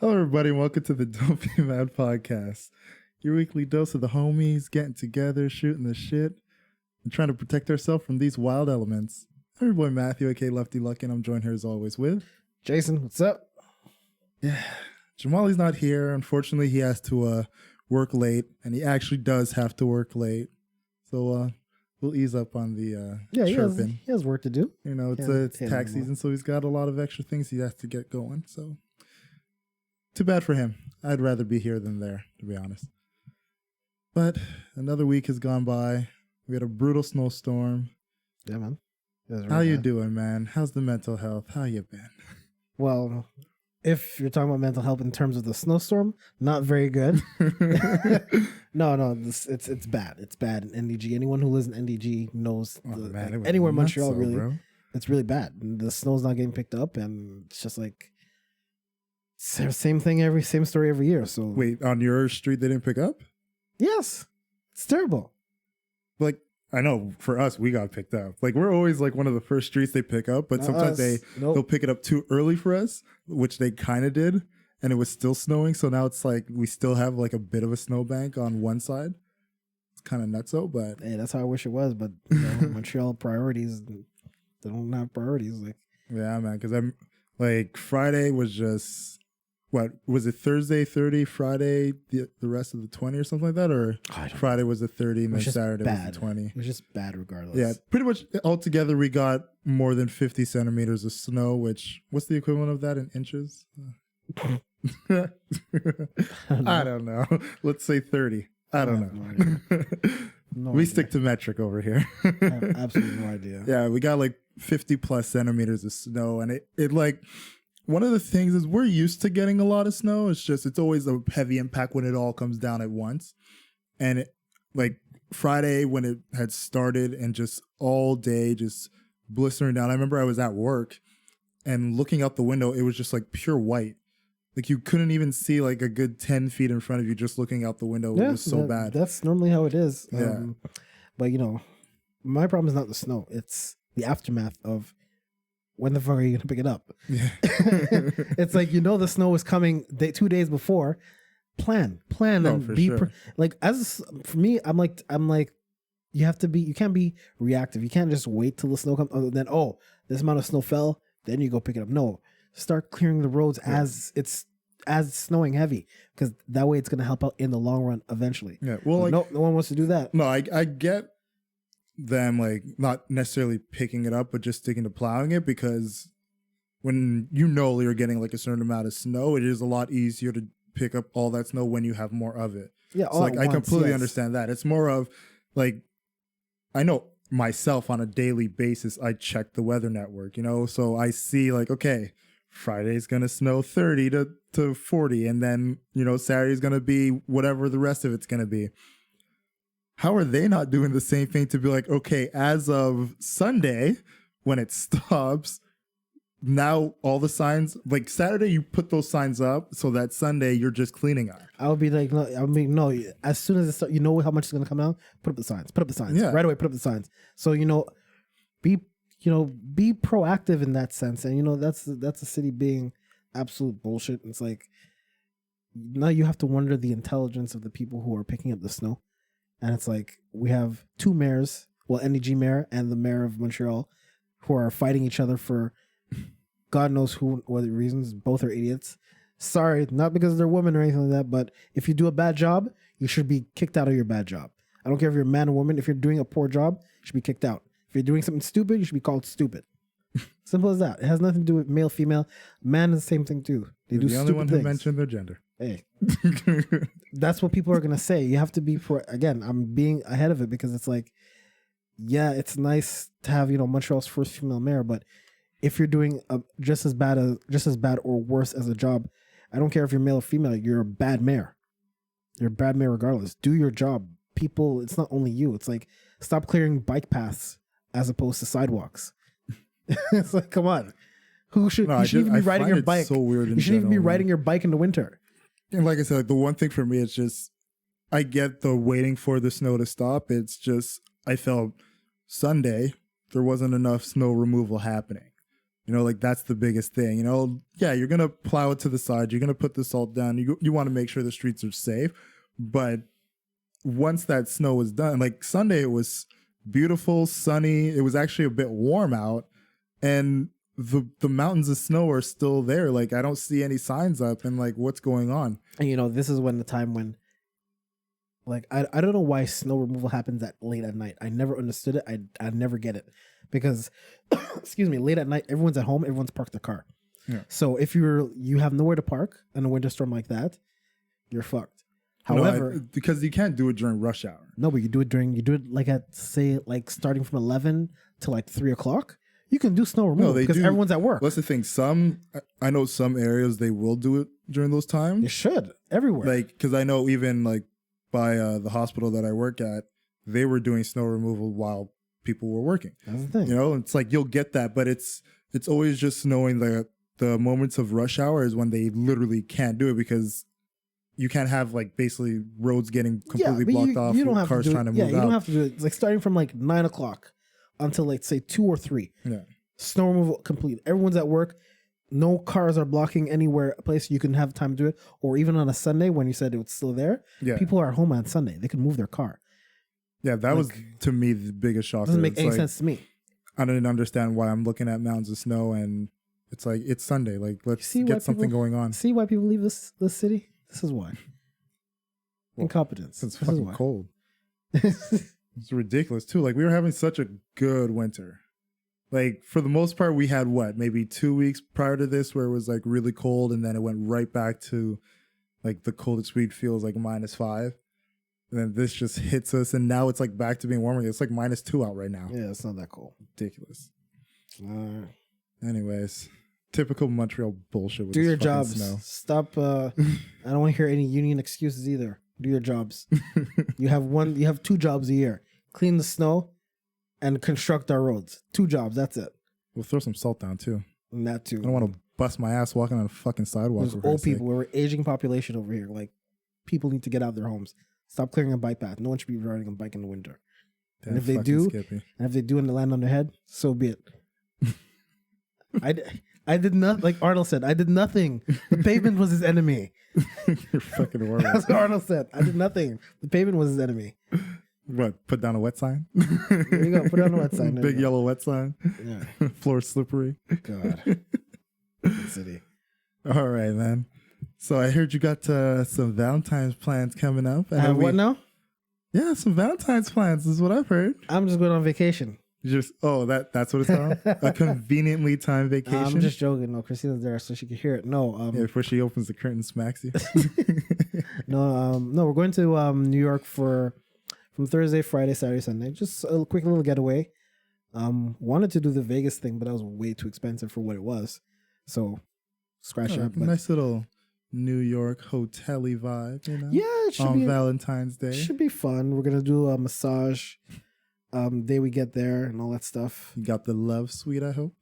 Hello, everybody, and welcome to the Don't Be Mad podcast. Your weekly dose of the homies getting together, shooting the shit, and trying to protect ourselves from these wild elements. I'm your boy Matthew, aka Lefty Luck, and I'm joined here as always with Jason. What's up? Yeah, Jamali's not here. Unfortunately, he has to work late, and he actually does have to work late. So we'll ease up on the chirping. He has work to do. You know, it's tax season, so he's got a lot of extra things he has to get going. So too bad for him. I'd rather be here than there, to be honest. But another week has gone by. We had a brutal snowstorm. Yeah, man. How you doing, man? How's the mental health? How you been? Well, if you're talking about mental health in terms of the snowstorm, not very good. No, it's bad. It's bad in NDG. Anyone who lives in NDG knows. Anywhere in Montreal, really, bro. It's really bad. The snow's not getting picked up, and it's just like same story every year. So wait, on your street they didn't pick up? Yes, it's terrible. Like, I know for us, we got picked up. Like, we're always like one of the first streets they pick up, but sometimes they'll pick it up too early for us, which they kind of did, and it was still snowing. So now it's like we still have like a bit of a snowbank on one side. It's kind of nutso, but hey, that's how I wish it was. But you know, Montreal priorities, they don't have priorities. Like, yeah, man, because I'm like Friday was just. What was it? Thursday 30, Friday the rest of the 20 or something like that, or Friday was the 30 and then Saturday was the 20. It was just bad regardless. Yeah, pretty much altogether we got more than 50 centimeters of snow. Which what's the equivalent of that in inches? I don't know. Let's say 30. I don't know. We stick to metric over here. I have absolutely no idea. Yeah, we got like 50 plus centimeters of snow, and it like. One of the things is we're used to getting a lot of snow. It's always a heavy impact when it all comes down at once. And like Friday when it had started and just all day just blistering down. I remember I was at work and looking out the window, it was just like pure white. Like you couldn't even see like a good 10 feet in front of you just looking out the window. Yeah, it was so bad. That's normally how it is. Yeah. But you know, my problem is not the snow. It's the aftermath of when the fuck are you going to pick it up? Yeah. It's like, you know, the snow is coming 2 days before. Plan and be sure. For me, I'm like, you can't be reactive. You can't just wait till the snow comes. Other than, this amount of snow fell, then you go pick it up. No, start clearing the roads as it's snowing heavy, because that way it's going to help out in the long run eventually. Yeah. Well, no one wants to do that. No, I get them like not necessarily picking it up but just sticking to plowing it, because when you're getting like a certain amount of snow, it is a lot easier to pick up all that snow when you have more of it. Yeah, so like I completely understand that. It's more of like, I know myself on a daily basis I check the weather network, you know, so I see like, okay, Friday's gonna snow 30 to 40, and then, you know, Saturday's gonna be whatever the rest of it's gonna be. How are they not doing the same thing to be like, okay, as of Sunday, when it stops, now all the signs, like Saturday, you put those signs up so that Sunday you're just cleaning up. I would be like, no, as soon as it starts, you know how much it's going to come down? Put up the signs. Yeah. Right away, put up the signs. So, you know, be proactive in that sense. And, you know, that's the city being absolute bullshit. It's like, now you have to wonder the intelligence of the people who are picking up the snow. And it's like, we have two mayors, well, NDG mayor and the mayor of Montreal, who are fighting each other for God knows what reasons. Both are idiots. Sorry, not because they're women or anything like that, but if you do a bad job, you should be kicked out of your bad job. I don't care if you're a man or woman. If you're doing a poor job, you should be kicked out. If you're doing something stupid, you should be called stupid. Simple as that. It has nothing to do with male, female. Man is the same thing too. They do stupid things. The only one who mentioned their gender. Hey, that's what people are going to say. You have to be again, I'm being ahead of it, because it's like, yeah, it's nice to have, you know, Montreal's first female mayor, but if you're doing just as bad or worse as a job, I don't care if you're male or female, you're a bad mayor. You're a bad mayor regardless. Do your job. People, it's not only you. It's like, stop clearing bike paths as opposed to sidewalks. It's like, come on. You shouldn't even be riding your bike. So weird. You shouldn't even be riding your bike in the winter. And like I said, like, the one thing for me is just, I get the waiting for the snow to stop. It's just, I felt Sunday, there wasn't enough snow removal happening. You know, like that's the biggest thing. You know, yeah, you're gonna plow it to the side. You're gonna put the salt down. You want to make sure the streets are safe. But once that snow was done, like Sunday, it was beautiful, sunny. It was actually a bit warm out, and the mountains of snow are still there. Like I don't see any signs up, and like what's going on? And you know, this is when the time when, like, I don't know why snow removal happens at late at night. I never understood it. I never get it because, excuse me, late at night, everyone's at home, everyone's parked their car. Yeah. So if you have nowhere to park in a winter storm like that, you're fucked. However, because you can't do it during rush hour. No, but you do it like at, say, like starting from 11 to like 3 o'clock. You can do snow removal because everyone's at work. That's the thing. I know some areas they will do it during those times. They should everywhere. Like, because I know even like by the hospital that I work at, they were doing snow removal while people were working. That's the thing. You know, it's like you'll get that, but it's always just knowing that the moments of rush hour is when they literally can't do it because you can't have like basically roads getting completely blocked off. You don't have cars trying to move out. Yeah, you don't have to do it. It's like starting from like 9 o'clock until like say 2 or 3. Yeah. Snow removal complete. Everyone's at work. No cars are blocking anywhere, a place you can have time to do it. Or even on a Sunday when you said it was still there. Yeah. People are home on Sunday. They can move their car. Yeah, that was to me the biggest shocker. Doesn't make any sense to me. I didn't understand why I'm looking at mountains of snow and it's like it's Sunday. Like let's get something going on. See why people leave this city? This is why. Incompetence. It's fucking cold. It's ridiculous too. Like we were having such a good winter. Like for the most part, we had maybe 2 weeks prior to this where it was like really cold, and then it went right back to like the coldest we'd feel is like -5. And then this just hits us, and now it's like back to being warmer. It's like -2 out right now. Yeah, it's not that cold. Ridiculous. Anyways, typical Montreal bullshit. With do your jobs. Snow. Stop. I don't want to hear any union excuses either. Do your jobs. You have 2 jobs a year: clean the snow and construct our roads. 2 jobs. That's it. We'll throw some salt down too. And that too. I don't want to bust my ass walking on a fucking sidewalk. There's old people. We're aging population over here. Like people need to get out of their homes. Stop clearing a bike path. No one should be riding a bike in the winter. And if they do, and they land on their head, so be it. I did not, like Arnold said, I did nothing. The pavement was his enemy. You're fucking horrible. That's what Arnold said. I did nothing. The pavement was his enemy. What? Put down a wet sign? There you go. Put down a wet sign. Big yellow wet sign. Yeah. Floor slippery. God. City. All right, man. So I heard you got some Valentine's plans coming up. What now? Yeah, some Valentine's plans is what I've heard. I'm just going on vacation. That's what it's called? A conveniently timed vacation? I'm just joking. No, Christina's there so she can hear it. No. Before she opens the curtain and smacks you. No, we're going to New York from Thursday, Friday, Saturday, Sunday. Just a quick little getaway. Wanted to do the Vegas thing, but that was way too expensive for what it was. So, scratch that. Nice little New York hotel-y vibe, you know? Yeah, it should be Valentine's Day. Should be fun. We're gonna do a massage day we get there and all that stuff. You got the love suite, I hope.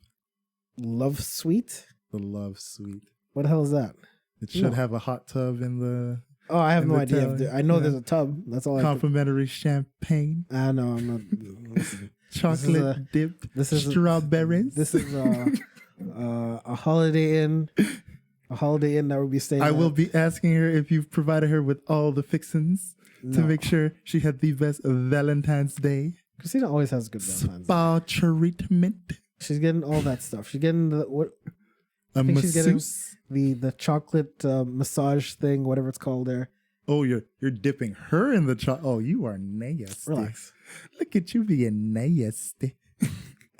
Love suite? The love suite. What the hell is that? It should have a hot tub in the. Oh, I have no idea. I know there's a tub. That's all. Complimentary champagne. I know. I'm not. Chocolate dip. Strawberries. This is a Holiday Inn. A Holiday Inn that will be staying. I will be asking her if you've provided her with all the fixins to make sure she had the best Valentine's Day. Christina always has good Valentine's Spa treatment. She's getting all that stuff. She's getting the what? I think she's getting the chocolate massage thing, whatever it's called there. Oh, you're dipping her in the chocolate. Oh, you are nasty. Relax. Look at you being nasty.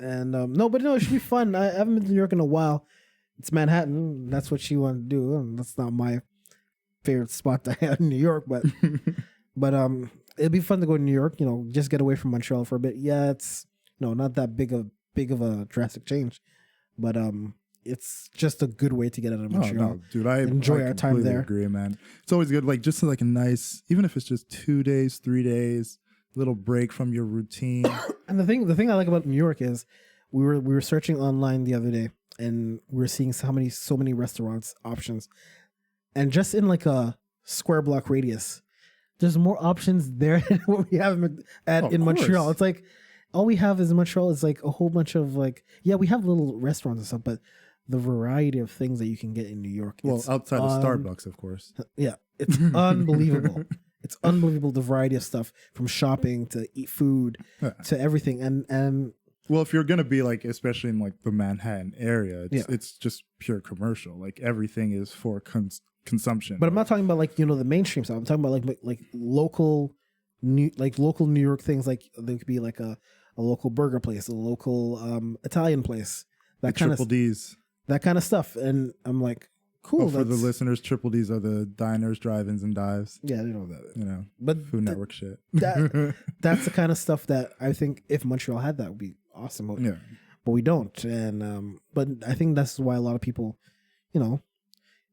And it should be fun. I haven't been to New York in a while. It's Manhattan. That's what she wanted to do. And that's not my favorite spot to have in New York, but it'd be fun to go to New York. You know, just get away from Montreal for a bit. Yeah, it's not that big of a drastic change, but it's just a good way to get out of Montreal. Oh, no, dude, I enjoy our time there. I agree, man. It's always good, like just like a nice, even if it's just 2 days, 3 days, little break from your routine. And the thing I like about New York is we were searching online the other day, and we were seeing so many restaurants options, and just in like a square block radius, there's more options there than what we have in Montreal. It's like all we have is in Montreal is like a whole bunch of like, yeah, we have little restaurants and stuff, but the variety of things that you can get in New York. Well, outside of Starbucks, of course. Yeah, it's unbelievable. It's unbelievable the variety of stuff from shopping to eat food to everything. And well, if you're gonna be like, especially in like the Manhattan area, it's just pure commercial. Like everything is for consumption. But I'm not talking about like the mainstream stuff. I'm talking about like local New York things. Like there could be like a local burger place, a local Italian place, that kind of Triple D's, that kind of stuff. And I'm like, cool. For the listeners, Triple D's are the diners, drive-ins, and dives. Yeah, they know that. But Food Network shit. That's the kind of stuff that I think if Montreal had that would be awesome. Yeah, but we don't. And but I think that's why a lot of people,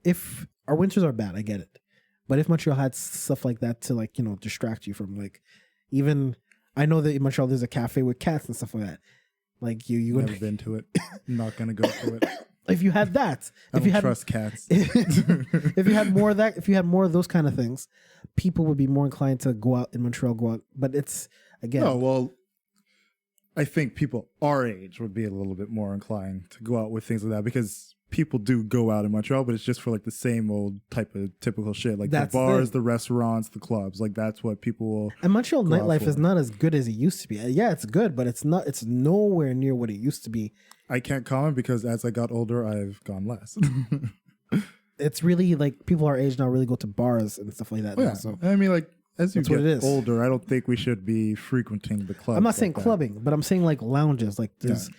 if our winters are bad, I get it. But if Montreal had stuff like that to like distract you from like, even I know that in Montreal there's a cafe with cats and stuff like that. Like you never been to it. I'm not gonna go to it. If you had that, I don't trust cats. If you had more of that, if you had more of those kind of things, people would be more inclined to go out in Montreal. Go out, but it's again. No, well, I think people our age would be a little bit more inclined to go out with things like that because people do go out in Montreal, but it's just for like the same old type of typical shit, like the bars, the restaurants, the clubs. Like that's what people will. And Montreal nightlife is not as good as it used to be. Yeah, it's good, but it's not. It's nowhere near what it used to be. I can't comment because as I got older, I've gone less. It's really like people our age now really go to bars and stuff like that. Yeah, now, so I mean, like as you get older, I don't think we should be frequenting the clubs. I'm not saying clubbing, but I'm saying like lounges. Like there's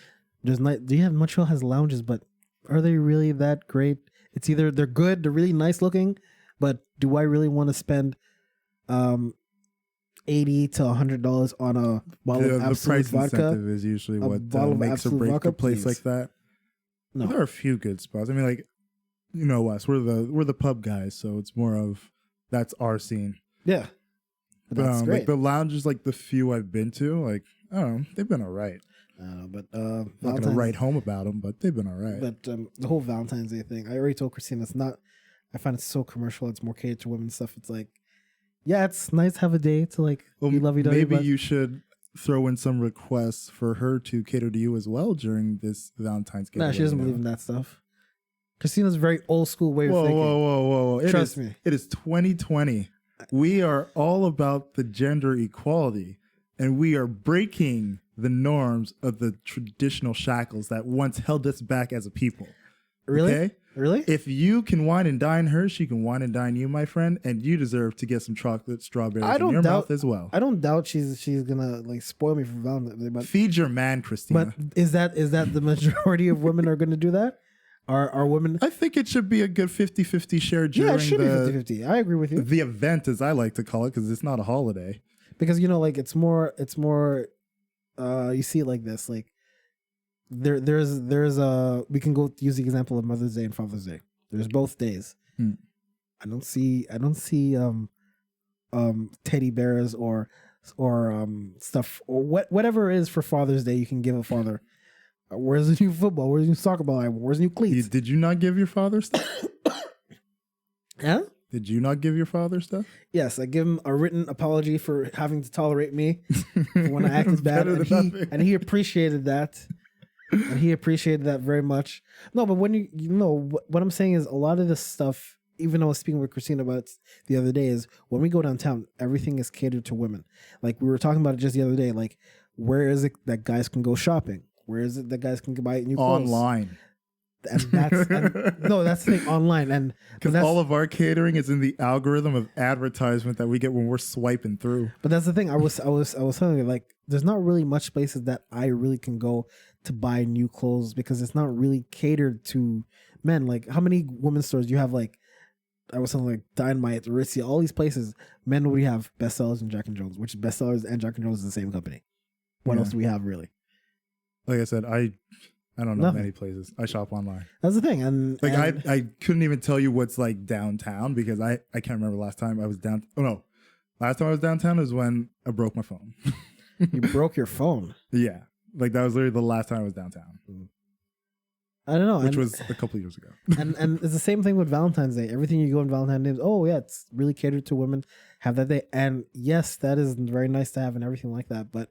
night. Do you have Montreal has lounges, but are they really that great? It's either they're good, they're really nice looking, but do I really want to spend $80 to $100 on a bottle of Absolute the price vodka? Incentive is usually what makes or breaks a place like that. No, there are a few good spots. I mean, like us, we're the pub guys, so it's more of that's our scene. Yeah, that's great. Like the lounges, like the few I've been to, like I don't know, they've been all right. But I'm not gonna write home about them, but they've been all right. But the whole Valentine's Day thing, I already told Christina, it's not. I find it so commercial. It's more catered to women and stuff. It's like, yeah, it's nice to have a day to like be lovey-dovey. Maybe you should throw in some requests for her to cater to you as well during this Valentine's Day. Nah, she doesn't believe in that stuff. Christina's very old school way of thinking. Whoa! Trust me, it is 2020. We are all about the gender equality, and we are breaking the norms of the traditional shackles that once held us back as a people. Really? Okay? Really? If you can wine and dine her, she can wine and dine you, my friend, and you deserve to get some chocolate strawberries in your mouth as well. I don't doubt she's gonna like spoil me for Valentine's Day, but feed your man, Christina. But is that the majority of women are gonna do that? Are women? I think it should be a good 50-50 share during it should be 50-50. I agree with you. The event, as I like to call it, because it's not a holiday. Because like it's more you see it like this, like there's we can go use the example of Mother's Day and Father's Day. There's both days. I don't see teddy bears or stuff or whatever it is for Father's Day you can give a father. Where's the new football? Where's the new soccer ball? Where's the new cleats? Did you not give your father stuff? Huh? Did you not give your father stuff? Yes, I give him a written apology for having to tolerate me when I acted bad, and he appreciated that. And he appreciated that very much. No, but when what I'm saying is a lot of this stuff, even though I was speaking with Christina about it the other day, is when we go downtown, everything is catered to women. Like we were talking about it just the other day. Like, where is it that guys can go shopping? Where is it that guys can buy new clothes? Online. And that's the thing, online, and because all of our catering is in the algorithm of advertisement that we get when we're swiping through. But that's the thing. I was telling you, like, there's not really much places that I really can go to buy new clothes because it's not really catered to men. Like, how many women's stores do you have? Like, I was saying, like Dynamite, Aritzia, all these places. Men, we have Bestsellers and Jack and Jones, which Bestsellers and Jack and Jones is the same company. What else do we have really? Like I said, I don't know many places. I shop online. That's the thing. And I couldn't even tell you what's like downtown because I can't remember last time I was down. Oh no. Last time I was downtown is when I broke my phone. You broke your phone? Yeah. Like that was literally the last time I was downtown. I don't know. Which was a couple of years ago. and it's the same thing with Valentine's Day. Everything you go on Valentine's Day, oh yeah, it's really catered to women. Have that day. And yes, that is very nice to have and everything like that. But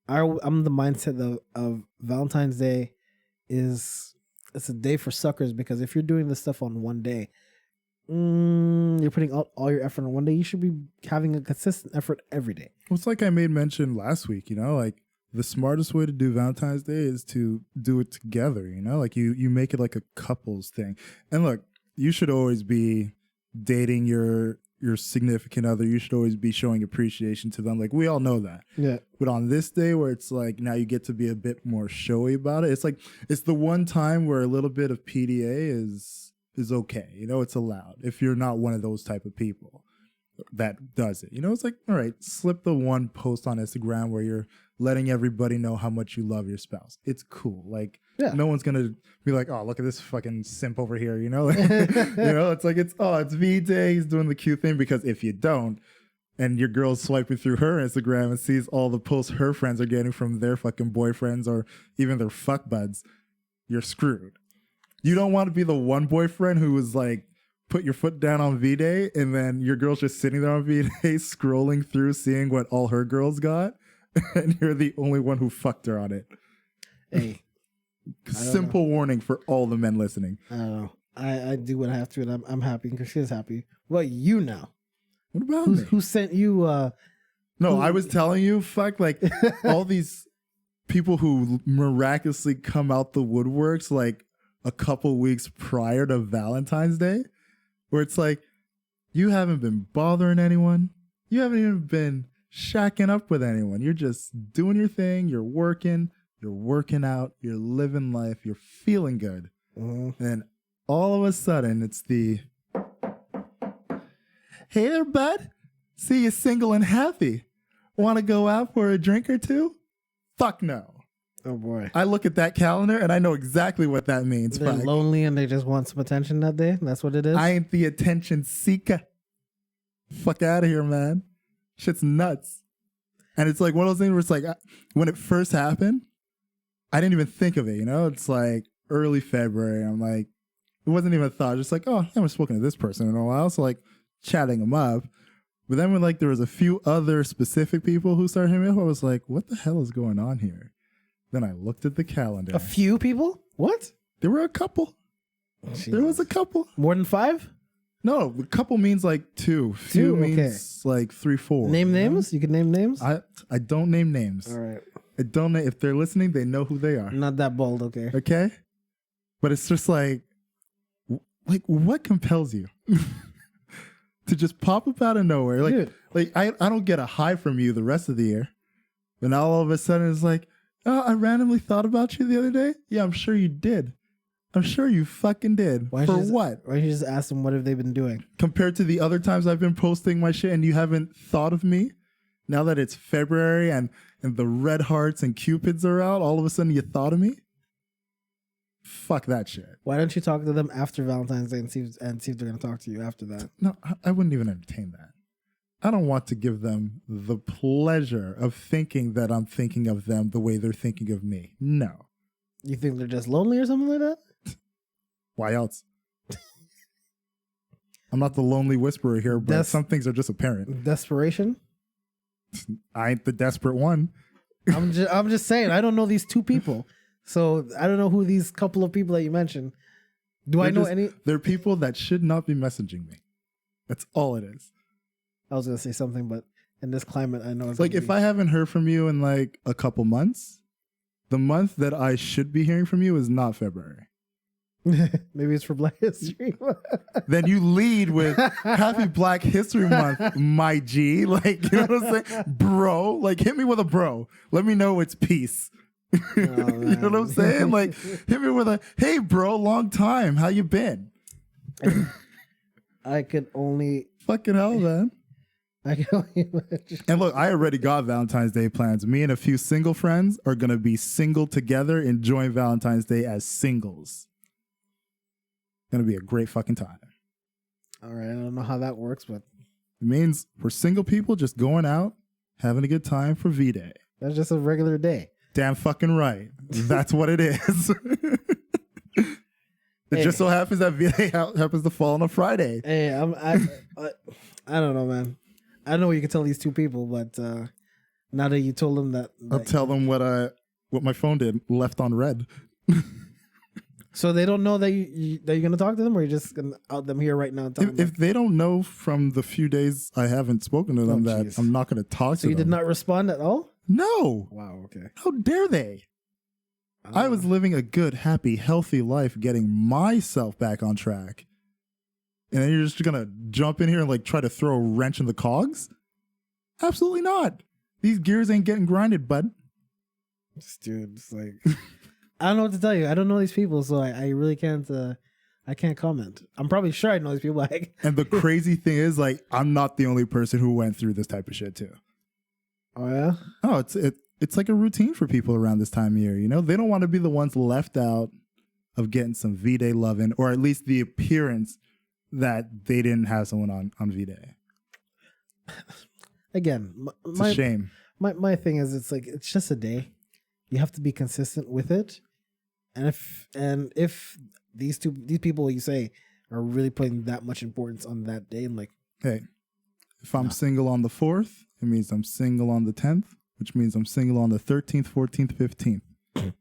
I'm the mindset of Valentine's Day it's a day for suckers, because if you're doing this stuff on one day, you're putting out all your effort on one day. You should be having a consistent effort every day. Well, it's like I made mention last week, like the smartest way to do Valentine's Day is to do it together, like you make it like a couples thing. And look, you should always be dating your significant other. You should always be showing appreciation to them. Like, we all know that. Yeah. But on this day where it's like now you get to be a bit more showy about it, it's like it's the one time where a little bit of PDA is okay. It's allowed if you're not one of those type of people that does it. It's like, all right, slip the one post on Instagram where you're letting everybody know how much you love your spouse. It's cool. Like, no one's gonna be like, oh, look at this fucking simp over here. It's like it's V-Day. He's doing the cute thing. Because if you don't, and your girl's swiping through her Instagram and sees all the posts her friends are getting from their fucking boyfriends or even their fuck buds, you're screwed. You don't want to be the one boyfriend who was like, put your foot down on V-Day, and then your girl's just sitting there on V-Day scrolling through, seeing what all her girls got, and you're the only one who fucked her on it. Hey. Simple warning for all the men listening. I don't know. I do what I have to, and I'm happy because she's happy. Well, you now. What about me? Who sent you? No, I was telling you, fuck, like all these people who miraculously come out the woodworks like a couple weeks prior to Valentine's Day, where it's like, you haven't been bothering anyone. You haven't even been shacking up with anyone. You're just doing your thing. You're working out. You're living life. You're feeling good. Mm-hmm. And all of a sudden, it's the, hey there, bud. See you single and happy. Want to go out for a drink or two? Fuck no. Oh, boy. I look at that calendar and I know exactly what that means. They're lonely and they just want some attention that day? That's what it is? I ain't the attention seeker. Fuck out of here, man. Shit's nuts. And it's like one of those things where it's like, when it first happened, I didn't even think of it, It's like early February. I'm like, it wasn't even a thought. Just like, oh, I haven't spoken to this person in a while. So like chatting them up. But then when like there was a few other specific people who started hitting me up, I was like, what the hell is going on here? Then I looked at the calendar. A few people? What? There were a couple. Jesus. There was a couple. More than 5? No, a couple means like 2. Few means like 3, 4. Name names? You can name names? I don't name names. All right. I don't know. If they're listening, they know who they are. Not that bold, okay. Okay? But it's just like what compels you to just pop up out of nowhere? Like, dude. Like I don't get a high from you the rest of the year. But now all of a sudden it's like, oh, I randomly thought about you the other day. Yeah, I'm sure you did. I'm sure you fucking did. For what? Why don't you just ask them what have they been doing? Compared to the other times I've been posting my shit and you haven't thought of me? Now that it's February and the red hearts and cupids are out, all of a sudden you thought of me? Fuck that shit. Why don't you talk to them after Valentine's Day and see if they're going to talk to you after that? No, I wouldn't even entertain that. I don't want to give them the pleasure of thinking that I'm thinking of them the way they're thinking of me. No. You think they're just lonely or something like that? Why else? I'm not the lonely whisperer here, but some things are just apparent. Desperation? I ain't the desperate one. I'm just saying, I don't know these 2 people. So I don't know who these couple of people that you mentioned. I know any? They're people that should not be messaging me. That's all it is. I was going to say something, but in this climate, I know it's like if I haven't heard from you in like a couple months, the month that I should be hearing from you is not February. Maybe it's for Black History. Then you lead with Happy Black History Month, my G. Like, you know what I'm saying? Bro, like hit me with a bro. Let me know it's peace. Oh, you know what I'm saying? Like hit me with a, hey bro, long time. How you been? I could only fucking hell, man. I can only imagine. And look, I already got Valentine's Day plans. Me and a few single friends are going to be single together, enjoying Valentine's Day as singles. Going to be a great fucking time. All right. I don't know how that works, but it means we're single people just going out, having a good time for V-Day. That's just a regular day. Damn fucking right. That's what it is. It just so happens that V-Day happens to fall on a Friday. Hey, I don't know, man. I don't know what you can tell these 2 people, but Now that you told them that, I'll tell them what my phone did, left on red. So they don't know that that you're gonna talk to them, or you're just gonna out them here right now. And tell them If they don't know from the few days I haven't spoken to them that I'm not going to talk to them. So you did not respond at all? No. Wow. Okay. How dare they? I was living a good, happy, healthy life, getting myself back on track. And then you're just going to jump in here and like try to throw a wrench in the cogs? Absolutely not. These gears ain't getting grinded, bud. Dude, it's like I don't know what to tell you. I don't know these people, so I really can't. I can't comment. I'm probably sure I know these people. And the crazy thing is, like, I'm not the only person who went through this type of shit too. Oh yeah. Oh, it's like a routine for people around this time of year. You know, they don't want to be the ones left out of getting some V-Day loving, or at least the appearance that they didn't have someone on V-Day. Again, It's a shame. My thing is, it's like it's just a day. You have to be consistent with it, and if these people you say are really putting that much importance on that day, I'm like, hey, if I'm single on the 4th, it means I'm single on the 10th, which means I'm single on the 13th, 14th, 15th.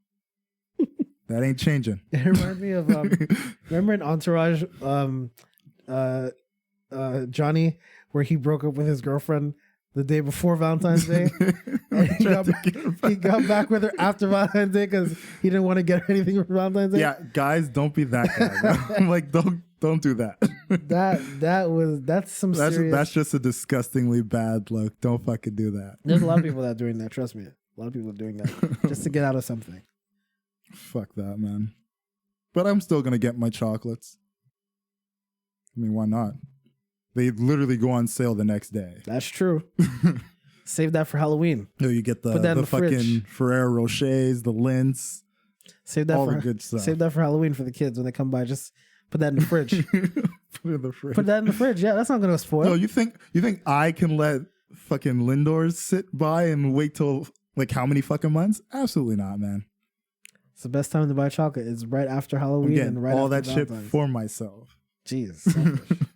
That ain't changing. It reminds me of remember in Entourage, Johnny, where he broke up with his girlfriend the day before Valentine's Day. And he got back with her after Valentine's Day because he didn't want to get her anything for Valentine's Day. Yeah, guys, don't be that guy. I'm like, don't do that. That's some serious. That's just a disgustingly bad look. Don't fucking do that. There's a lot of people that are doing that. Trust me, a lot of people are doing that just to get out of something. Fuck that, man. But I'm still gonna get my chocolates. I mean, why not? They literally go on sale the next day. That's true. Save that for Halloween. No, you get the fucking fridge. Ferrero Rochers, the Lints. Save that all for the good stuff. Save that for Halloween for the kids when they come by. Just put that in the fridge. Put it in the fridge. Put that in the fridge. Yeah, that's not gonna spoil. No, you think I can let fucking Lindors sit by and wait till like how many fucking months? Absolutely not, man. It's the best time to buy chocolate. It's right after Halloween and right all after that Valentine's. shit for myself. Jeez.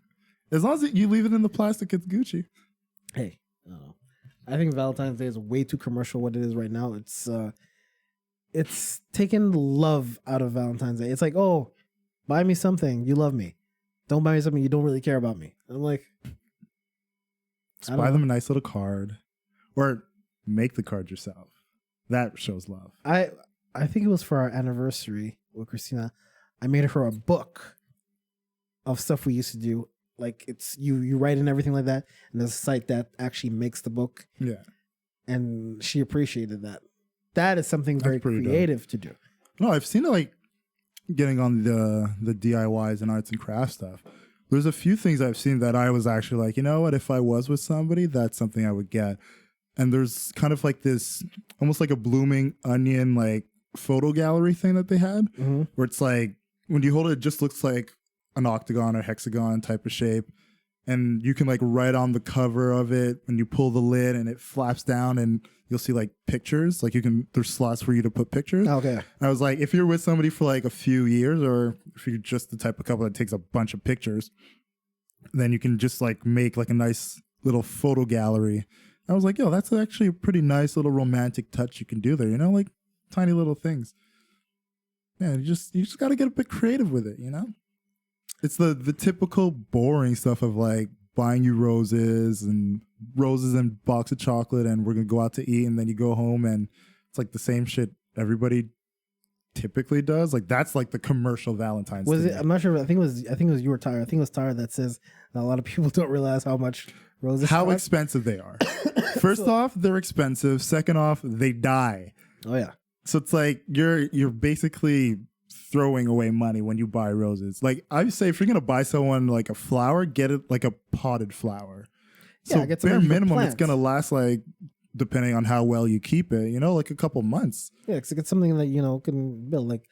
As long as you leave it in the plastic, it's Gucci. Hey, I think Valentine's Day is way too commercial. What it is right now, it's taken love out of Valentine's Day. It's like, oh, buy me something, you love me. Don't buy me something, you don't really care about me. I'm like, just buy them a nice little card, or make the card yourself. That shows love. I think it was for our anniversary with Christina. I made her a book of stuff we used to do. Like it's you write in everything like that, and there's a site that actually makes the book. Yeah, and she appreciated that. That is something very creative to do. No, I've seen it like getting on the DIYs and arts and crafts stuff. There's a few things I've seen that I was actually like, you know what? If I was with somebody, that's something I would get. And there's kind of like this, almost like a blooming onion like photo gallery thing that they had, where it's like when you hold it, it just looks like an octagon or hexagon type of shape, and you can like write on the cover of it when you pull the lid and it flaps down and you'll see like pictures, like there's slots for you to put pictures. Okay. And I was like, if you're with somebody for like a few years, or if you're just the type of couple that takes a bunch of pictures, then you can just like make like a nice little photo gallery. I was like, yo, that's actually a pretty nice little romantic touch you can do there, you know, like tiny little things. Yeah, you just got to get a bit creative with it, you know? It's the typical boring stuff of like buying you roses and box of chocolate, and we're gonna go out to eat, and then you go home and it's like the same shit everybody typically does. Like that's like the commercial Valentine's. Was it? I'm not sure. I think it was you or Tyra. I think it was Tyra that says that a lot of people don't realize how much roses. How expensive they are. First off, they're expensive. Second off, they die. Oh yeah. So it's like you're basically throwing away money when you buy roses. Like I would say, if you're gonna buy someone like a flower, get it like a potted flower. Yeah, so bare minimum, it's gonna last like, depending on how well you keep it, you know, like a couple months. Yeah, because it's something that you know can build. Like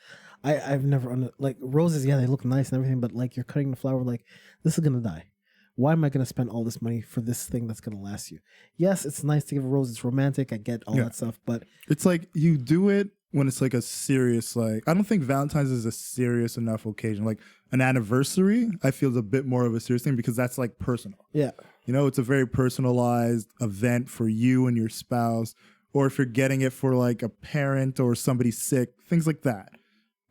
I've never like roses. Yeah, they look nice and everything, but like you're cutting the flower, like this is gonna die. Why am I gonna spend all this money for this thing that's gonna last you? Yes, it's nice to give a rose. It's romantic. I get all that stuff, but it's like you do it when it's like a serious, like, I don't think Valentine's is a serious enough occasion. Like an anniversary, I feel is a bit more of a serious thing because that's like personal. Yeah. You know, it's a very personalized event for you and your spouse, or if you're getting it for like a parent or somebody sick, things like that.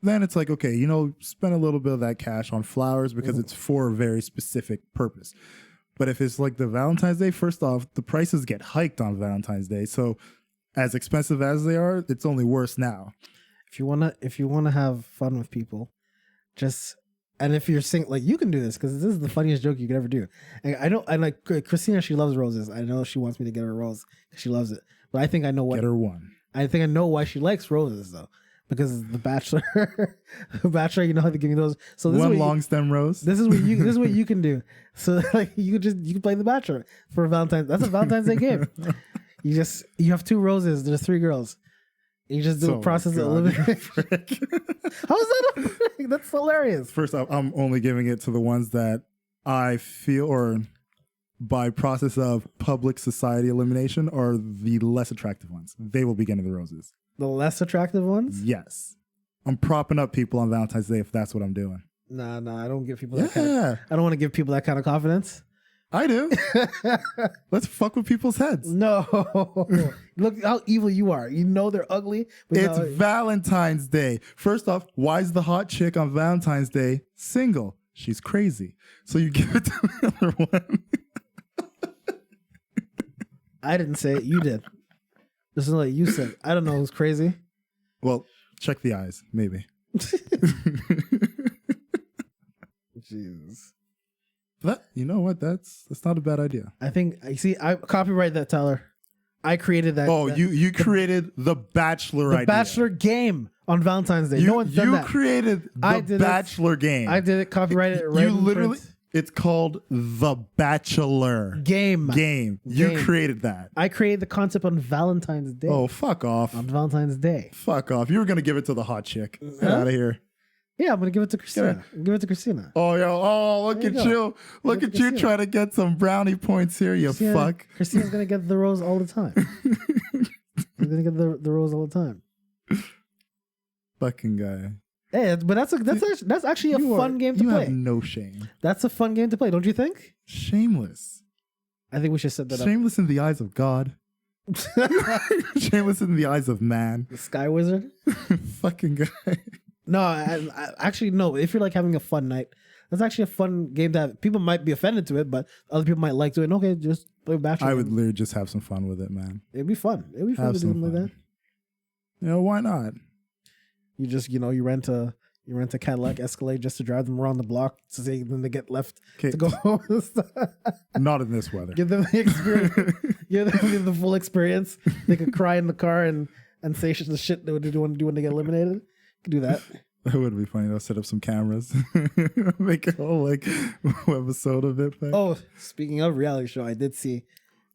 Then it's like, okay, you know, spend a little bit of that cash on flowers because it's for a very specific purpose. But if it's like the Valentine's Day, first off, the prices get hiked on Valentine's Day. So as expensive as they are, it's only worse now. If you wanna have fun with people, and if you're single, like, you can do this because this is the funniest joke you could ever do. And I like Christina. She loves roses. I know she wants me to get her a rose because she loves it. But I think I know what. Get her one. I think I know why she likes roses though, because The Bachelor. The Bachelor, you know how to give me those. So this one is long stem rose. This is what you can do. So like you can play The Bachelor for Valentine's. That's a Valentine's Day game. You have 2 roses. There's 3 girls. You just do a process of elimination. How is that a frick? That's hilarious. First off, I'm only giving it to the ones that I feel, or by process of public society elimination, are the less attractive ones. They will be getting the roses. The less attractive ones? Yes. I'm propping up people on Valentine's Day if that's what I'm doing. Nah, I don't give people that I don't want to give people that kind of confidence. I do. Let's fuck with people's heads. No. Look how evil you are. You know they're ugly. But it's Valentine's Day. First off, why is the hot chick on Valentine's Day single? She's crazy. So you give it to the other one. I didn't say it. You did. This is like you said. I don't know who's crazy. Well, check the eyes, maybe. Jesus. But you know what? That's not a bad idea. I think I copyright that, Tyler. I created that. Oh, you created the Bachelor idea. The Bachelor game on Valentine's Day. No one's done that. You created the Bachelor game. I did it. Copyrighted it. Right. You literally. It's called The Bachelor game. You created that. I created the concept on Valentine's Day. Oh, fuck off. On Valentine's Day. Fuck off. You were gonna give it to the hot chick. Get out of here. Yeah, I'm gonna give it to Christina. Give it to Christina. Oh, look at you. Look at you trying to get some brownie points here, you fuck. Christina's gonna get the rose all the time. She's gonna get the rose all the time. Fucking guy. Hey, but that's actually a fun game to play. You have no shame. That's a fun game to play, don't you think? Shameless. I think we should set that up. Shameless in the eyes of God. Shameless in the eyes of man. The Sky Wizard. Fucking guy. No, I actually no. If you're like having a fun night, that's actually a fun game to have. People might be offended to it, but other people might like to it. Okay, just play Bachelor. I would literally just have some fun with it, man. It'd be fun. It'd be fun to do something like that. You know, why not? You just you rent a Cadillac Escalade just to drive them around the block so then they get left to go home. Not in this weather. Give them the experience. Give them the full experience. They could cry in the car and say the shit they would want to do when they get eliminated. You could do that. That would be funny. I'll set up some cameras. Make a whole episode of it. Back. Oh, speaking of reality show, I did see.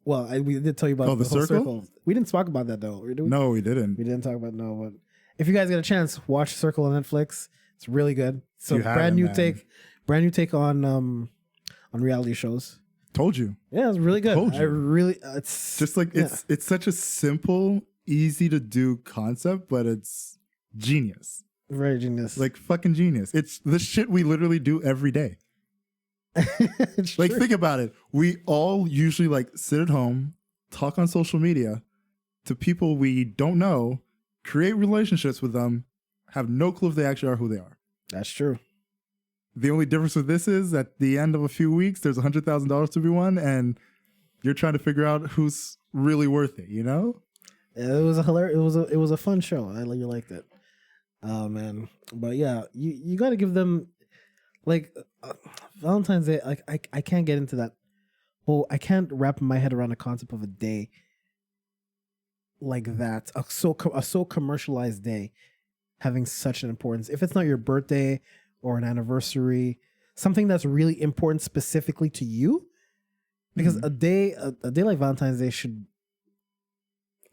Well, we did tell you about the Circle? We didn't talk about that though. No, we didn't. We didn't talk about but if you guys get a chance, watch Circle on Netflix. It's really good. So brand new take on reality shows. Told you. Yeah, it's really good. Told you. It's just like it's such a simple, easy to do concept, but it's genius. Very genius. Like fucking genius. It's the shit we literally do every day. Like think about it. We all usually like sit at home, talk on social media to people we don't know, create relationships with them, have no clue if they actually are who they are. That's true. The only difference with this is at the end of a few weeks, there's $100,000 to be won, and you're trying to figure out who's really worth it. You know? Yeah, it was a hilarious. It was a fun show. You liked it. Oh man, but yeah, you got to give them like Valentine's Day. Like I can't get into that whole. I can't wrap my head around the concept of a day like that. A so commercialized day having such an importance. If it's not your birthday or an anniversary, something that's really important specifically to you, because a day like Valentine's Day should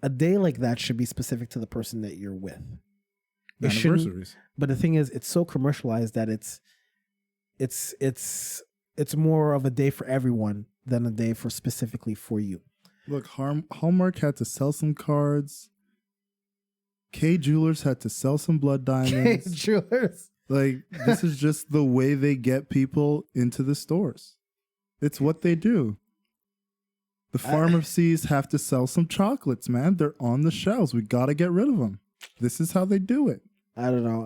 be specific to the person that you're with. Anniversaries. But the thing is, it's so commercialized that it's more of a day for everyone than a day for specifically for you. Look, Hallmark had to sell some cards. K Jewelers had to sell some blood diamonds. K Jewelers. Like, this is just the way they get people into the stores. It's what they do. The pharmacies have to sell some chocolates, man. They're on the shelves. We got to get rid of them. This is how they do it. I don't know.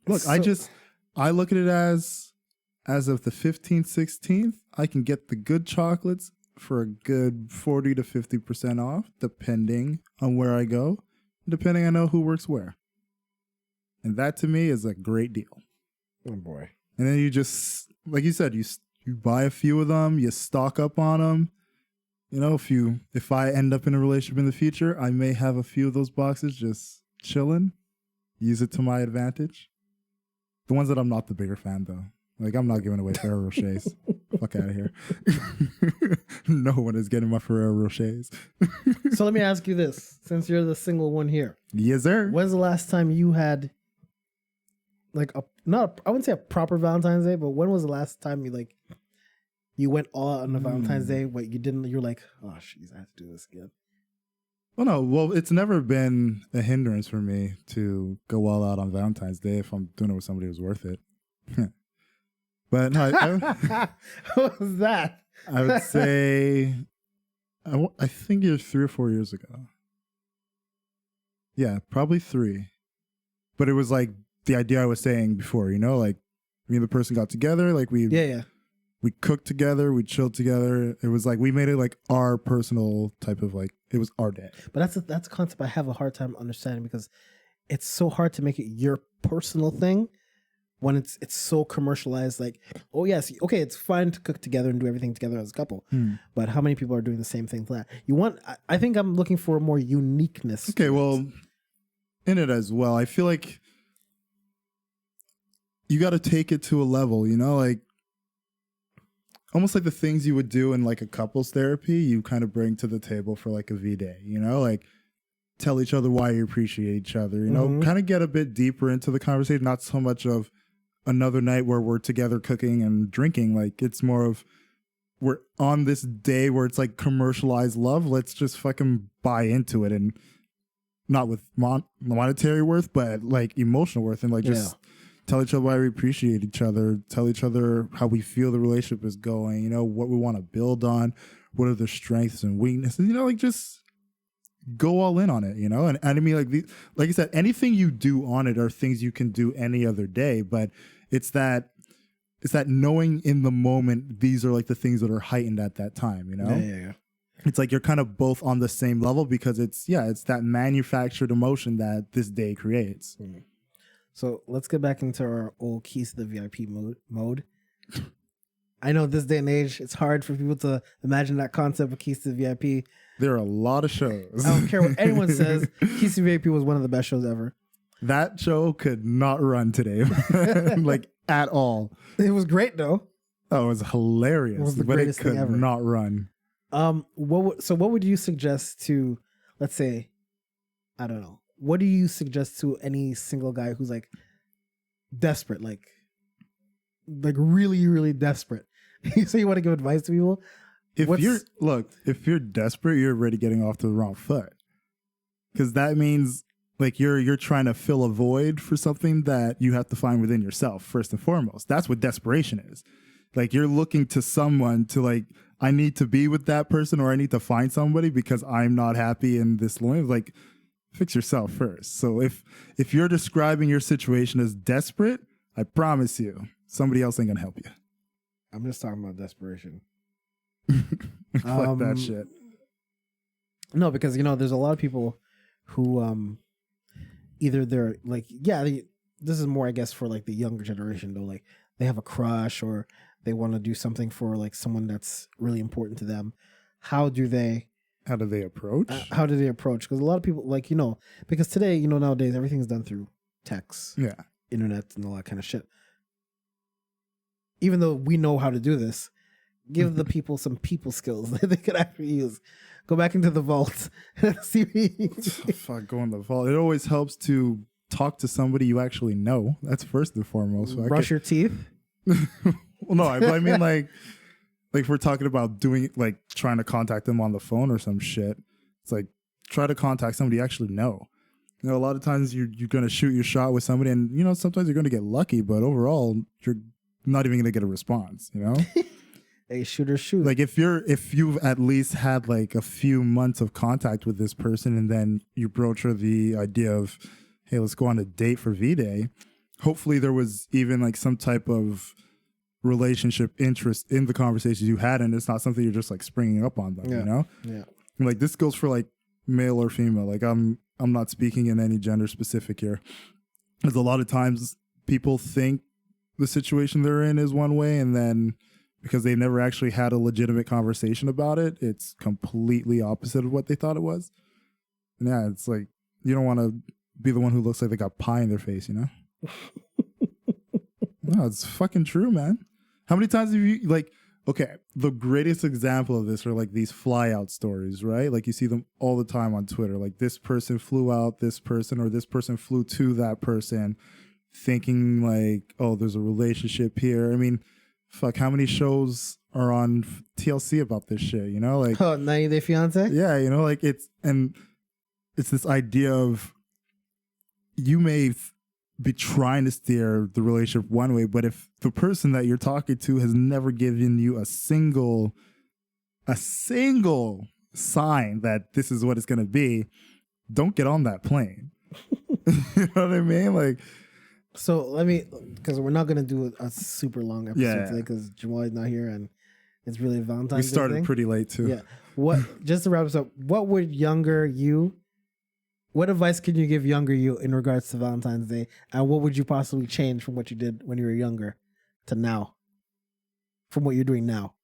Look, I look at it as of the 15th, 16th, I can get the good chocolates for a good 40 to 50% off, depending on where I go, depending on who works where. And that to me is a great deal. Oh boy. And then you just, like you said, you buy a few of them, you stock up on them. You know, if I end up in a relationship in the future, I may have a few of those boxes just chilling, use it to my advantage. The ones that I'm not the bigger fan, though. Like, I'm not giving away Ferrero Rochers. Fuck out of here. No one is getting my Ferrero Rochers. So let me ask you this, since you're the single one here. Yes, sir. When's the last time you had, like, I wouldn't say a proper Valentine's Day, but when was the last time you went all out on a Valentine's Day, but you're like, oh, jeez, I have to do this again? Well, it's never been a hindrance for me to go all out on Valentine's Day if I'm doing it with somebody who's worth it. But no, what was that? I would say, I think it was 3 or 4 years ago. Yeah, probably 3. But it was like the idea I was saying before, like me and the person got together, like we cooked together, we chilled together. It was like we made it like our personal type of it was our day. But that's a concept I have a hard time understanding because it's so hard to make it your personal thing when it's so commercialized. Like, oh yes, okay, it's fine to cook together and do everything together as a couple. But how many people are doing the same thing for that? I think I'm looking for more uniqueness. Okay, well, in it as well, I feel like you got to take it to a level, like almost like the things you would do in like a couples therapy, you kind of bring to the table for like a V-Day, like tell each other why you appreciate each other, kind of get a bit deeper into the conversation, not so much of another night where we're together cooking and drinking. Like it's more of we're on this day where it's like commercialized love. Let's just fucking buy into it, and not with monetary worth, but like emotional worth, and like just tell each other why we appreciate each other, tell each other how we feel the relationship is going, what we want to build on, what are their strengths and weaknesses, like just go all in on it, and I mean, like I said, anything you do on it are things you can do any other day, but it's that knowing in the moment, these are like the things that are heightened at that time, Yeah. It's like you're kind of both on the same level because it's that manufactured emotion that this day creates. So let's get back into our old keys to the VIP mode. I know this day and age, it's hard for people to imagine that concept of keys to the VIP. There are a lot of shows. I don't care what anyone says. Keys to the VIP was one of the best shows ever. That show could not run today, like at all. It was great though. Oh, it was hilarious, it was the but it greatest could thing ever. not run. What would you suggest to, let's say, I don't know. What do you suggest to any single guy who's like desperate, like really, really desperate? So you want to give advice to people? If you're desperate, you're already getting off to the wrong foot. Because that means like you're trying to fill a void for something that you have to find within yourself first and foremost. That's what desperation is. Like you're looking to someone to like, I need to be with that person, or I need to find somebody because I'm not happy in this life. Like, fix yourself first. So if you're describing your situation as desperate, I promise you, somebody else ain't gonna help you. I'm just talking about desperation. Fuck that shit. No, because there's a lot of people who either they're like, this is more I guess for like the younger generation though, like they have a crush or they want to do something for like someone that's really important to them. How do they approach? Because a lot of people because today, nowadays everything's done through text, internet and all that kind of shit. Even though we know how to do this, give the people some people skills that they could actually use. Go back into the vault and see fuck, go in the vault. It always helps to talk to somebody you actually know. That's first and foremost. So brush your teeth. Well, no, I mean like if we're talking about doing like trying to contact them on the phone or some shit, it's like try to contact somebody you actually know. A lot of times you're going to shoot your shot with somebody and, sometimes you're going to get lucky, but overall you're not even going to get a response, A shooter shoot. Like if you've at least had like a few months of contact with this person, and then you broach her the idea of, hey, let's go on a date for V-Day. Hopefully there was even like some type of relationship interest in the conversations you had, and it's not something you're just like springing up on them, you know? Yeah. And, like this goes for like male or female. Like I'm not speaking in any gender specific here. Because a lot of times people think the situation they're in is one way, and then because they never actually had a legitimate conversation about it, it's completely opposite of what they thought it was. And yeah, it's like you don't want to be the one who looks like they got pie in their face, you know? No, it's fucking true, man. How many times have you, like, okay, the greatest example of this are like these fly out stories, right? Like you see them all the time on Twitter. Like this person flew out this person, or this person flew to that person, thinking like, oh, there's a relationship here. I mean, fuck, how many shows are on TLC about this shit, you know? Like, oh, 90 Day Fiance? Yeah, you know, like it's this idea of you may be trying to steer the relationship one way, but if the person that you're talking to has never given you a single sign that this is what it's going to be, don't get on that plane. You know what I mean? Like, so let me, because we're not going to do a super long episode today because Jamal is not here and it's really Valentine's Day. We started pretty late too. Yeah. Just to wrap this up, what advice can you give younger you in regards to Valentine's Day? And what would you possibly change from what you did when you were younger to now? From what you're doing now?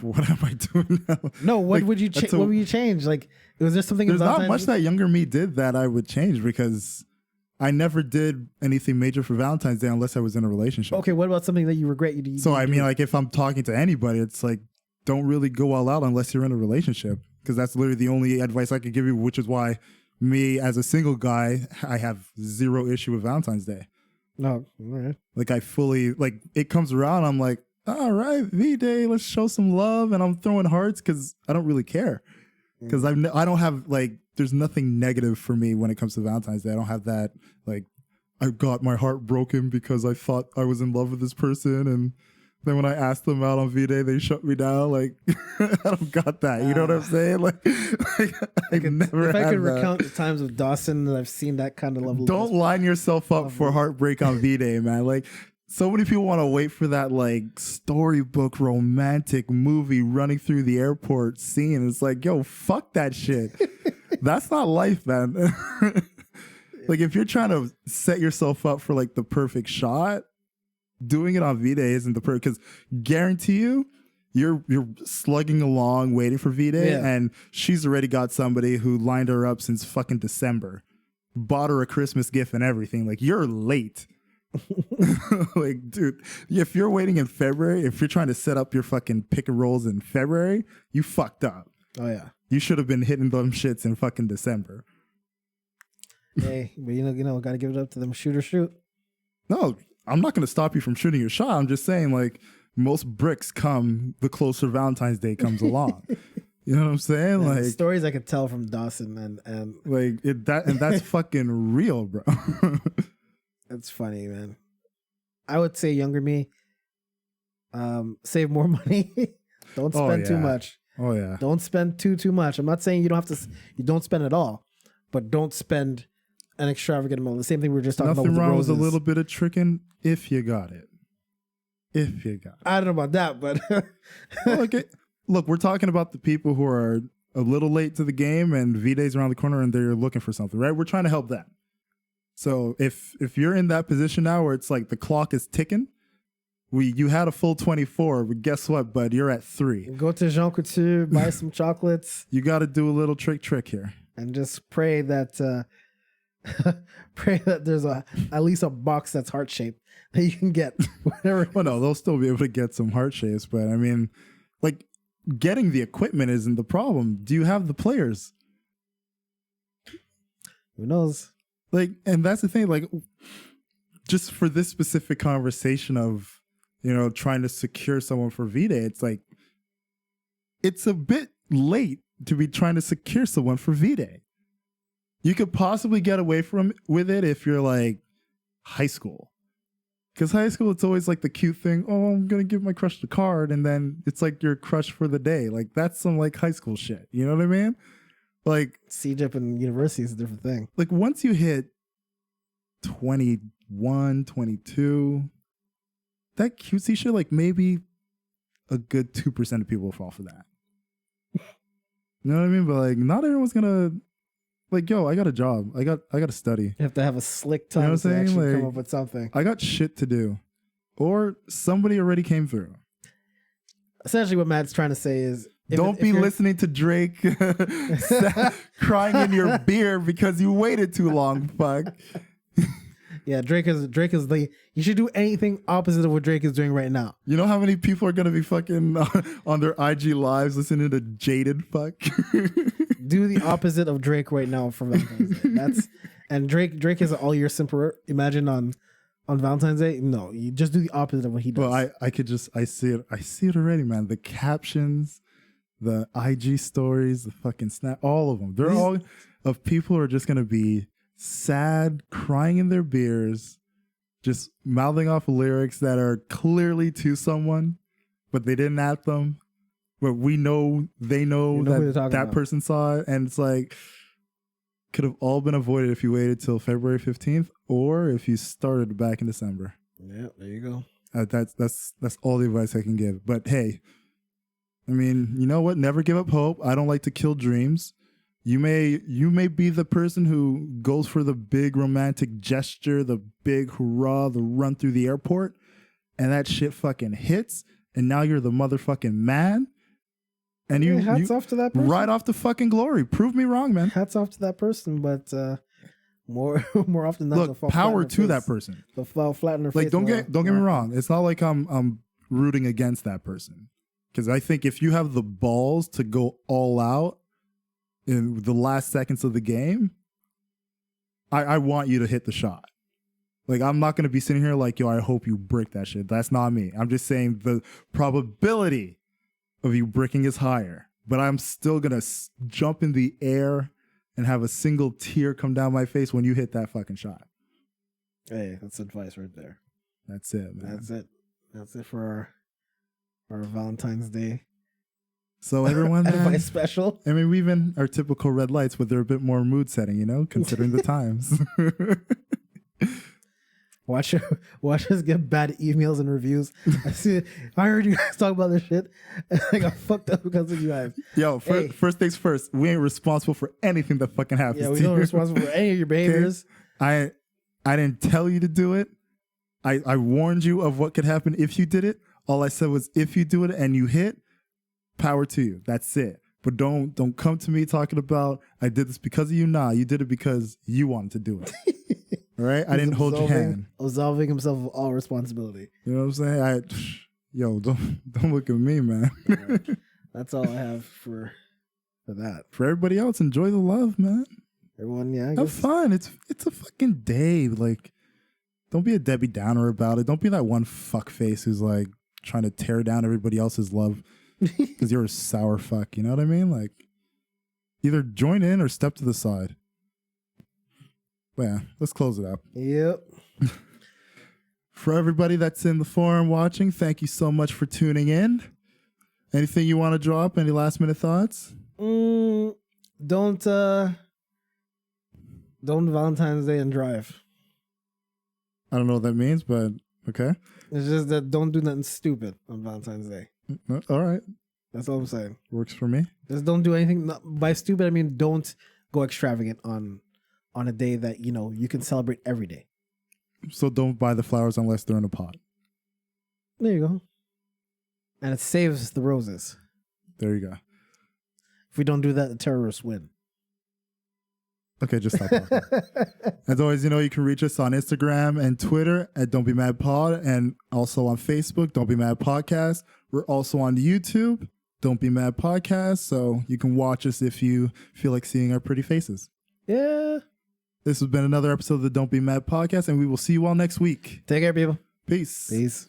What am I doing now? No, what would you change? What would you change? Like, was there something? There's not much that younger me did that I would change because I never did anything major for Valentine's Day unless I was in a relationship. Okay, what about something that you regret? So I mean, like if I'm talking to anybody, it's like don't really go all out unless you're in a relationship, because that's literally the only advice I could give you. Which is why me as a single guy, I have zero issue with Valentine's Day. No, all right. Like I fully like it comes around. I'm like, all right, V-Day, let's show some love, and I'm throwing hearts because I don't really care. Because I don't have like, there's nothing negative for me when it comes to Valentine's Day. I don't have that like, I got my heart broken because I thought I was in love with this person, and then when I asked them out on V-Day, they shut me down. Like, I don't got that. You know what I'm saying? Like I could never. If I could recount the times with Dawson that I've seen that kind of level. Don't line yourself up for heartbreak on V-Day, man. Like. So many people want to wait for that like storybook romantic movie running through the airport scene. It's like, yo, fuck that shit. That's not life, man. Like if you're trying to set yourself up for like the perfect shot, doing it on V-Day isn't the perfect, because guarantee you're slugging along waiting for V-Day, and she's already got somebody who lined her up since fucking December, bought her a Christmas gift and everything. Like you're late. Like, dude, if you're waiting in February, if you're trying to set up your fucking pick and rolls in February, you fucked up. Oh yeah, you should have been hitting them shits in fucking December. Hey, but you know, gotta give it up to them. Shoot or shoot. No, I'm not gonna stop you from shooting your shot. I'm just saying, like, most bricks come the closer Valentine's Day comes along. You know what I'm saying? Man, like stories I could tell from Dawson and like that's fucking real, bro. That's funny, man. I would say younger me, save more money. Don't spend too much. Oh yeah. Don't spend too much. I'm not saying you don't spend at all, but don't spend an extravagant amount. The same thing we were just talking about with the roses. Nothing wrong with a little bit of tricking if you got it. If you got it. I don't know about that, but look, we're talking about the people who are a little late to the game and V-Day's around the corner and they're looking for something, right? We're trying to help them. So if you're in that position now where it's like the clock is ticking, you had a full 24, but guess what, bud? You're at 3. Go to Jean Couture, buy some chocolates. You got to do a little trick here, and just pray that there's at least a box that's heart shaped that you can get. Whatever. Well, no, they'll still be able to get some heart shapes, but I mean, like getting the equipment isn't the problem. Do you have the players? Who knows? Like, and that's the thing, like, just for this specific conversation of, you know, trying to secure someone for V-Day, it's like, it's a bit late to be trying to secure someone for V-Day. You could possibly get away with it if you're like high school. Because high school, it's always like the cute thing. Oh, I'm going to give my crush the card. And then it's like your crush for the day. Like that's some like high school shit. You know what I mean? Like CJIP in university is a different thing. Like once you hit 21, 22, that cutesy shit, like maybe a good 2% of people will fall for that. You know what I mean? But like not everyone's going to like, yo, I got a job. I got to study. You have to have a slick tongue You know what I'm to saying? actually come Like, up with something. I got shit to do. Or somebody already came through. Essentially what Matt's trying to say is Don't be listening to Drake crying in your beer because you waited too long, fuck. Yeah, Drake is the, you should do anything opposite of what Drake is doing right now. You know how many people are going to be fucking on their IG lives listening to Jaded, fuck? Do the opposite of Drake right now for Valentine's Day. And Drake is an all year simper. Imagine on Valentine's Day. No, you just do the opposite of what he does. Well, I see it already, man. The captions, the IG stories, the fucking snap, all of them. They're all of people who are just gonna be sad, crying in their beers, just mouthing off lyrics that are clearly to someone, but they didn't at them. But we know they know that person saw it, and it's like could have all been avoided if you waited till February 15th or if you started back in December. Yeah, there you go. That's all the advice I can give. But hey, I mean, you know what? Never give up hope. I don't like to kill dreams. You may be the person who goes for the big romantic gesture, the big hurrah, the run through the airport, and that shit fucking hits, and now you're the motherfucking man. And hats off to that person. Right off the fucking glory. Prove me wrong, man. Hats off to that person, but more often than not, look, power to that person. They'll fall flat in their like, face. don't get me wrong. It's not like I'm rooting against that person, because I think if you have the balls to go all out in the last seconds of the game, I want you to hit the shot. Like, I'm not going to be sitting here like, yo, I hope you brick that shit. That's not me. I'm just saying the probability of you bricking is higher, but I'm still going to jump in the air and have a single tear come down my face when you hit that fucking shot. Hey, that's advice right there. That's it, man. That's it for our Valentine's Day. So everyone, man, advice special. I mean, we've been our typical red lights, but they're a bit more mood setting, you know, considering the times. Watch us get bad emails and reviews. I heard you guys talk about this shit, and I got fucked up because of you guys. Yo, first things first, we ain't responsible for anything that fucking happens. Yeah, we don't responsible for any of your behaviors. Okay? I didn't tell you to do it. I warned you of what could happen if you did it. All I said was if you do it and you hit, power to you. That's it. But don't come to me talking about I did this because of you. Nah, you did it because you wanted to do it. All right? I didn't hold your hand. Absolving himself of all responsibility. You know what I'm saying? Yo, don't look at me, man. Right. That's all I have for that. For everybody else, enjoy the love, man. Everyone, yeah. Have fun. It's a fucking day. Like, don't be a Debbie Downer about it. Don't be that one fuckface who's like trying to tear down everybody else's love because you're a sour fuck. You know what I mean? Like, either join in or step to the side. But yeah, let's close it up. Yep. For everybody that's in the forum watching, thank you so much for tuning in. Anything you want to drop? Any last minute thoughts? Don't Valentine's Day and drive. I don't know what that means, but okay. It's just that don't do nothing stupid on Valentine's Day. All right. That's all I'm saying. Works for me. Just don't do anything. By stupid, I mean don't go extravagant on a day that, you know, you can celebrate every day. So don't buy the flowers unless they're in a pot. There you go. And it saves the roses. There you go. If we don't do that, the terrorists win. Okay, just stop talking. As always, you know, you can reach us on Instagram and Twitter at Don't Be Mad Pod, and also on Facebook, Don't Be Mad Podcast. We're also on YouTube, Don't Be Mad Podcast, so you can watch us if you feel like seeing our pretty faces. Yeah. This has been another episode of the Don't Be Mad Podcast, and we will see you all next week. Take care, people. Peace. Peace.